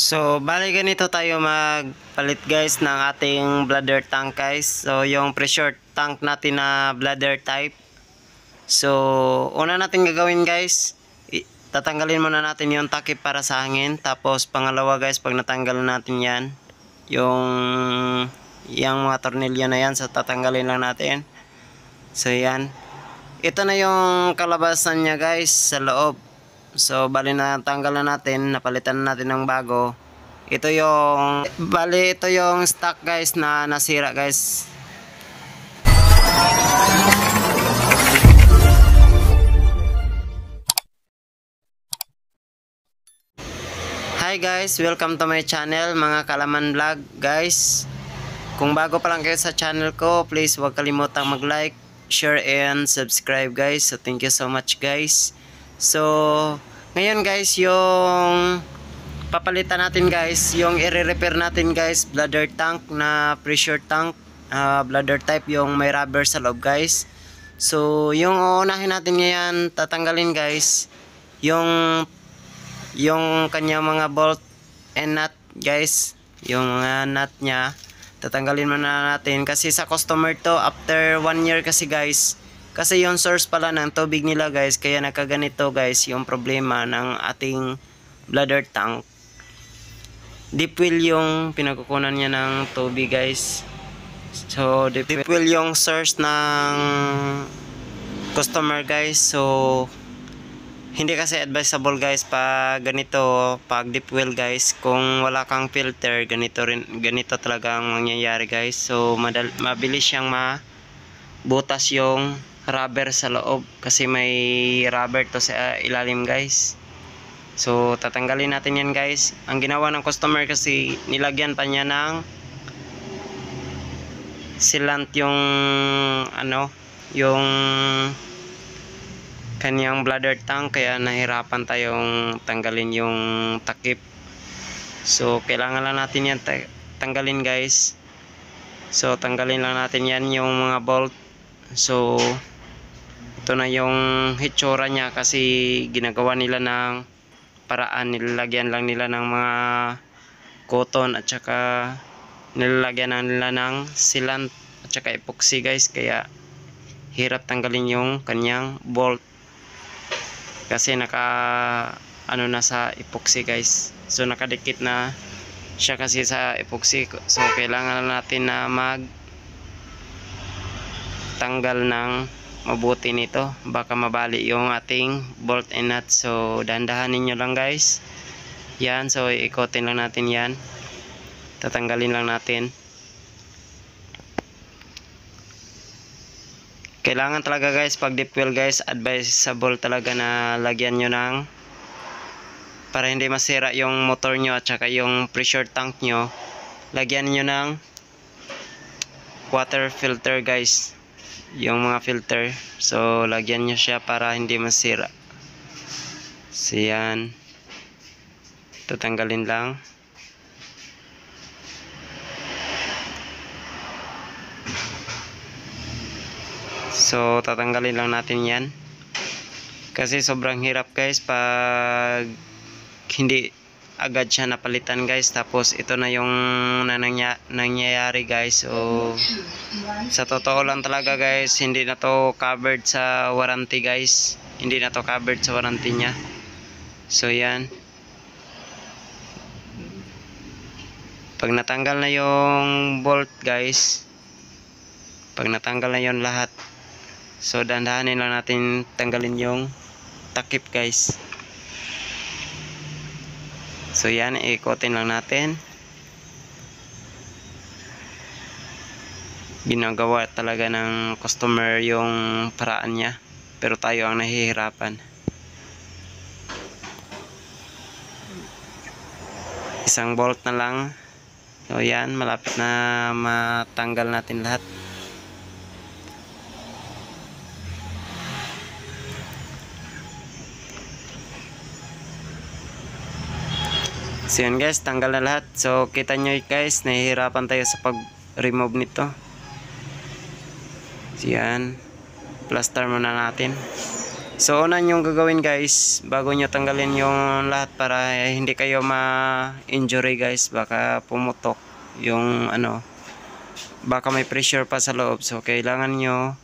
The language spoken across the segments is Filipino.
So, bali ganito tayo magpalit guys ng ating bladder tank guys. So, yung pressure tank natin na bladder type. So, una natin gagawin guys, tatanggalin muna natin yung takip para sa hangin. Tapos, pangalawa guys, pag natanggal natin yan, yung mga tornilyo na yan, so tatanggalin lang natin. So, yan. Ito na yung kalabasan niya guys sa loob. So, bali na tanggal na natin, napalitan na natin ng bago. Ito yung stock guys na nasira guys. Hi guys, welcome to my channel, mga Kalaman Vlog guys. Kung bago pa lang kayo sa channel ko, please huwag kalimutang mag-like, share, and subscribe guys. So, thank you so much guys. So, ngayon guys, yung papalitan natin guys, yung i-repair natin guys, bladder tank na pressure tank, bladder type, yung may rubber sa loob guys. So, yung uunahin natin ngayon, tatanggalin guys, yung kanya mga bolt and nut guys, yung mga nut nya, tatanggalin muna natin kasi sa customer to after 1 year kasi guys. Kasi yung source pala ng tubig nila guys, kaya nakaganito guys yung problema ng ating bladder tank. Deep well yung pinagkukunan niya ng tubig guys. So deep well yung source ng customer guys. So hindi kasi advisable guys pag ganito, pag deep well guys, kung wala kang filter, ganito talaga ang mangyayari guys. So mabilis siyang mabutas yung rubber sa loob kasi may rubber to sa ilalim guys. So tatanggalin natin yan guys. Ang ginawa ng customer kasi nilagyan pa niya ng sealant yung yung kanyang bladder tank, kaya nahirapan tayong tanggalin yung takip. So kailangan lang natin yan tanggalin guys. So tanggalin lang natin yan yung mga bolt. So ito na yung hitsura niya kasi ginagawa nila ng paraan, nilalagyan lang nila ng mga cotton at saka nilalagyan nila ng sealant at saka epoxy guys, kaya hirap tanggalin yung kanyang bolt kasi na sa epoxy guys. So nakadikit na siya kasi sa epoxy. So kailangan natin na tanggal ng mabuti nito, baka mabali yung ating bolt and nut. So dahan-dahanin nyo lang guys yan. So ikotin lang natin yan, tatanggalin lang natin. Kailangan talaga guys pag deep well guys, advisable talaga na lagyan nyo ng, para hindi masira yung motor nyo at saka yung pressure tank nyo, lagyan nyo ng water filter guys, yung mga filter. So lagyan nyo siya para hindi masira. So yan, tatanggalin lang. So tatanggalin lang natin yan kasi sobrang hirap guys pag hindi agad siya napalitan guys. Tapos ito na yung nangyayari guys. So sa totoo lang talaga guys, hindi na to covered sa warranty guys, hindi na to covered sa warranty nya. So yan, pag natanggal na yung bolt guys, pag natanggal na yon lahat, so dahan-dahanin lang natin tanggalin yung takip guys. So yan, ikotin lang natin. Ginagawa talaga ng customer yung paraan niya, pero tayo ang nahihirapan. Isang bolt na lang. So yan, malapit na matanggal natin lahat. So yan guys, tanggal na lahat. So kita nyo guys, nahihirapan tayo sa pag-remove nito. So yan, plaster muna natin. So una yung gagawin guys, bago nyo tanggalin yung lahat para hindi kayo ma-injury guys, baka pumutok yung ano, baka may pressure pa sa loob. So kailangan nyo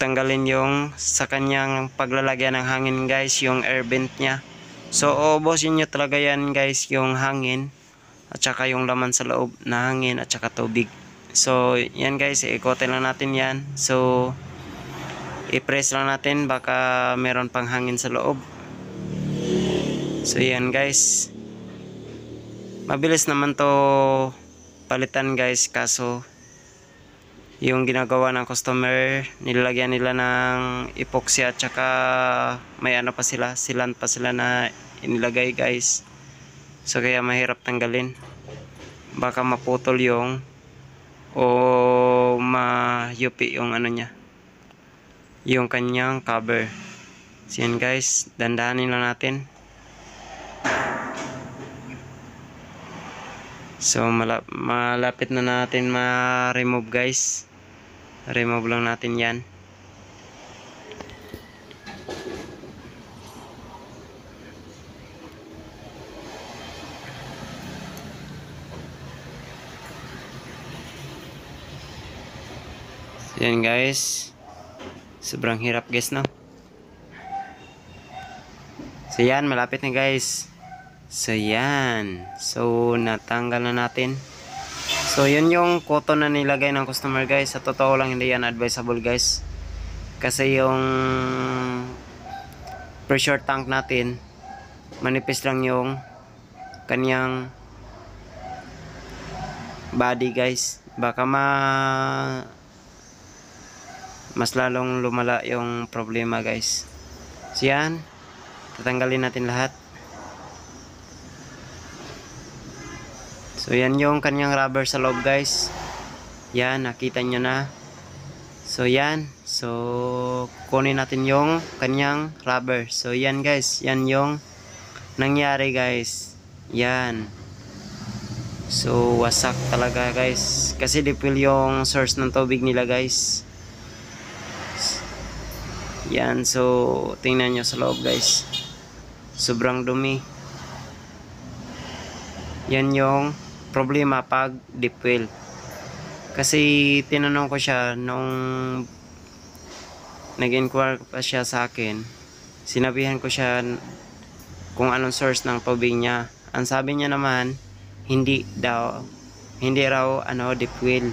tanggalin yung sa kanyang paglalagyan ng hangin guys, yung air vent nya. So ubusin nyo talaga yan guys, yung hangin at saka yung laman sa loob na hangin at saka tubig. So yan guys, ikotin lang natin yan. So i-press lang natin, baka meron pang hangin sa loob. So yan guys, mabilis naman to palitan guys, kaso yung ginagawa ng customer, nilalagyan nila ng epoxy at saka may ano pa sila, sealant pa sila na inilagay guys. So kaya mahirap tanggalin, baka maputol yung o mayupi yung ano niya, yung kanyang cover. So yan guys, dandahanin lang natin. So malapit na natin ma-remove guys. Remove lang natin yan. So yan guys, sobrang hirap guys, no? So yan, malapit na guys. So yan, so natanggal na natin. So yun yung cotton na nilagay ng customer guys. Sa totoo lang hindi yan advisable guys, kasi yung pressure tank natin manipis lang yung kanyang body guys, baka mas lalong lumala yung problema guys. So yan, tatanggalin natin lahat. So yan yung kanyang rubber sa loob guys. Yan, nakita nyo na. So yan, so kunin natin yung kanyang rubber. So yan guys, yan yung nangyari guys. Yan. So wasak talaga guys, kasi dipil yung source ng tubig nila guys. Yan, so tingnan nyo sa loob guys, sobrang dumi. Yan yung problema pag deep well. Kasi tinanong ko siya nung nag-inquire pa siya sa akin, sinabihan ko siya kung anong source ng tubig niya. Ang sabi niya naman, hindi raw deep well.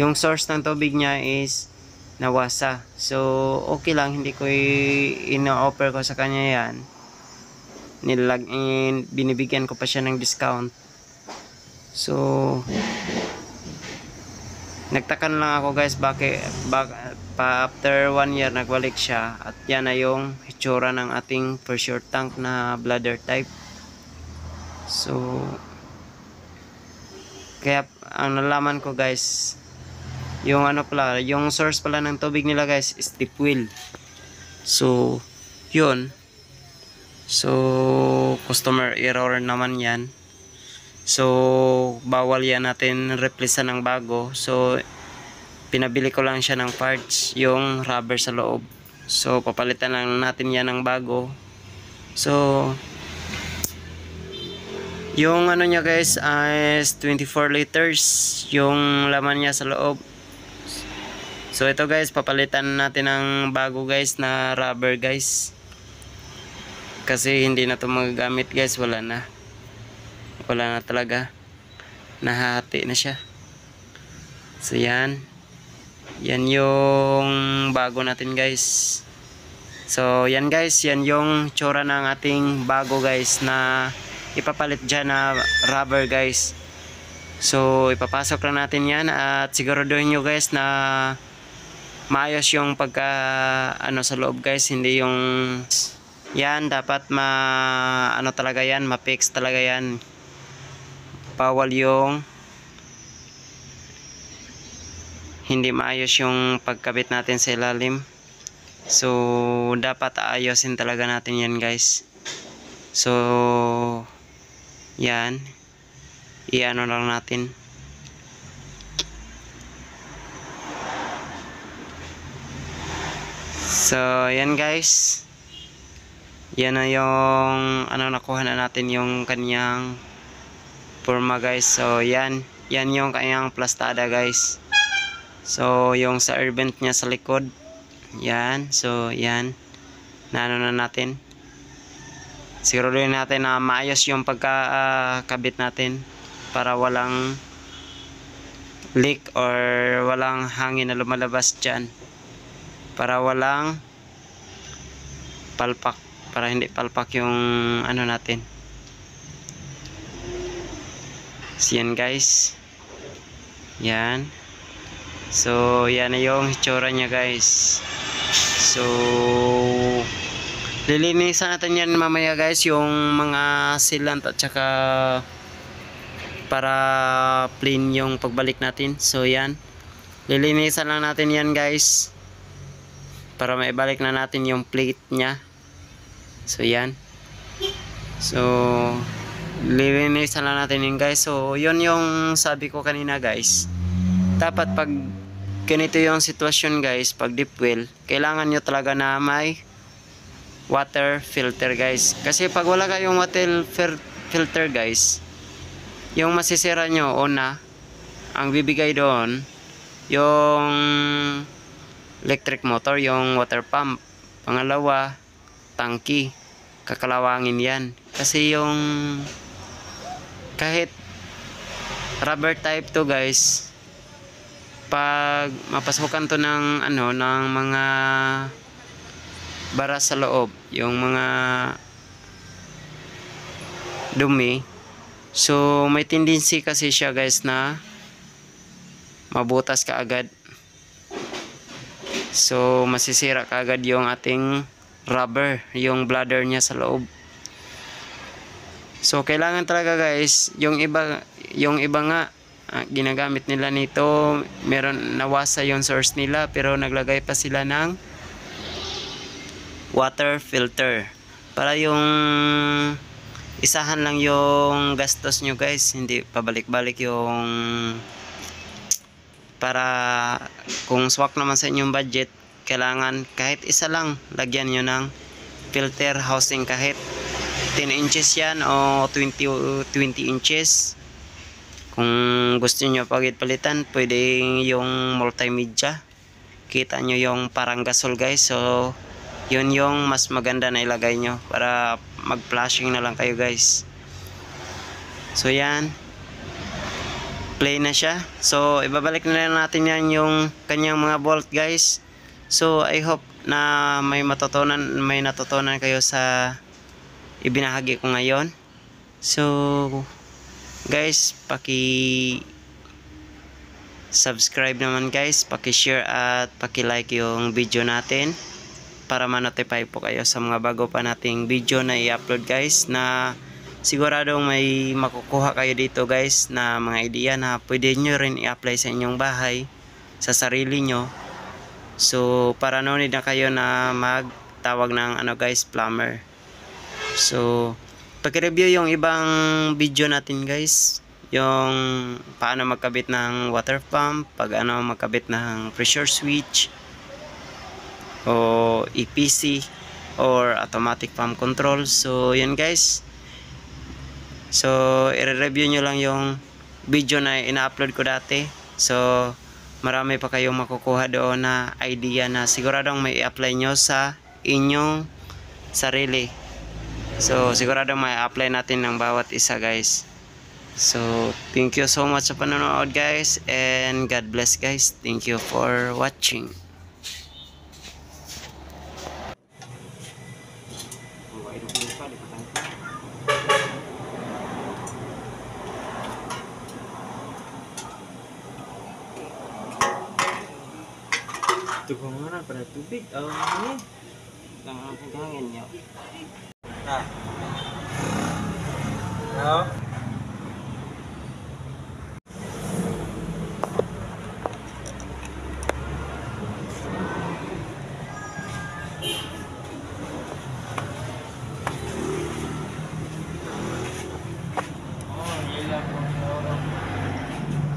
Yung source ng tubig niya is nawasa. So okay lang, hindi ko ina-offer ko sa kanya yan. Binibigyan ko pa siya ng discount. So nagtakan lang ako guys, bakit pa after 1 year nagbalik siya, at yan na yung hitsura ng ating pressure tank na bladder type. So kaya ang nalaman ko guys, yung yung source pala ng tubig nila guys is deep well. So yun, so customer error naman yan. So bawal yan natin replace ng bago. So pinabili ko lang siya ng parts, yung rubber sa loob. So papalitan lang natin yan ng bago. So yung ano niya guys is 24 liters yung laman niya sa loob. So ito guys, papalitan natin ng bago guys na rubber guys, kasi hindi na ito magagamit guys. Wala na talaga, nahati na siya. So yan yung bago natin guys. So yan guys, yan yung tsura ng ating bago guys na ipapalit dyan na rubber guys. So ipapasok lang natin yan, at siguraduhin nyo guys na maayos yung pagka sa loob guys. Hindi yung yan, dapat talaga yan, ma-fix talaga yan. Bawal yung hindi maayos yung pagkabit natin sa ilalim. So dapat aayusin talaga natin yan guys. So yan, iano lang natin. So, yan guys. Yan na yung nakuha na natin yung kanyang forma guys. So, yan yung kanyang plastada guys. So, yung sa air vent niya sa likod. Yan. So, yan. Na natin. Siguraduhin natin na maayos yung pagkakabit natin para walang leak or walang hangin na lumalabas dyan, para walang palpak, para hindi palpak yung natin. So, yan guys. Yan. So, yan na yung hitsura niya guys. So, lilinisan natin yan mamaya guys, yung mga sealant at saka para plain yung pagbalik natin. So yan, lilinisan lang natin yan guys para maibalik na natin yung plate nya. So yan, so lilinisan lang natin yun guys. So yun yung sabi ko kanina guys, dapat pag ganito yung sitwasyon guys, pag deep well, kailangan nyo talaga na may water filter guys. Kasi pag wala kayong water filter guys, yung masisira nyo, una, ang bibigay doon, yung electric motor, yung water pump. Pangalawa, tangki. Kakalawangin yan. Kasi yung kahit rubber type to guys, pag mapasukan to ng ng mga bara sa loob, yung mga dumi, so may tendency kasi siya guys na mabutas ka agad. So masisira ka agad yung ating rubber, yung bladder niya sa loob. So kailangan talaga guys, yung iba nga ginagamit nila nito, meron nawasa yung source nila pero naglagay pa sila ng water filter para yung isahan lang yung gastos nyo guys, hindi pabalik-balik yung, para kung swak naman sa inyong budget, kailangan kahit isa lang lagyan nyo ng filter housing, kahit 10 inches yan o 20 inches. Kung gusto nyo palitan, pwede yung multimedia, kita nyo yung parang gasol guys. So yun yung mas maganda na ilagay nyo para mag flashing na lang kayo guys. So yan, plain na siya. So ibabalik na lang natin yan yung kanyang mga bolt guys. So I hope na may natutunan kayo sa ibinahagi ko ngayon. So guys, subscribe naman guys, share at like yung video natin para ma-notify po kayo sa mga bago pa nating video na i-upload guys, na siguradong may makukuha kayo dito guys na mga idea na pwede nyo rin i-apply sa inyong bahay, sa sarili nyo. So para no need na kayo na magtawag ng guys, plumber. So pag-review yung ibang video natin guys, yung paano magkabit ng water pump, magkabit ng pressure switch o EPC or automatic pump control. So yan guys, so i-review nyo lang yung video na ina-upload ko dati. So marami pa kayong makukuha doon na idea na siguradong may i-apply nyo sa inyong sarili. So siguradong may apply natin ng bawat isa guys. So thank you so much sa panonood guys, and God bless guys. Thank you for watching. Tugungan pada tubig. Ini jangan pegangin ya. Nah. No.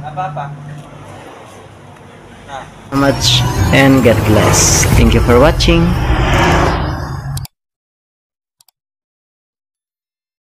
Apa-apa? So much and God bless. Thank you for watching.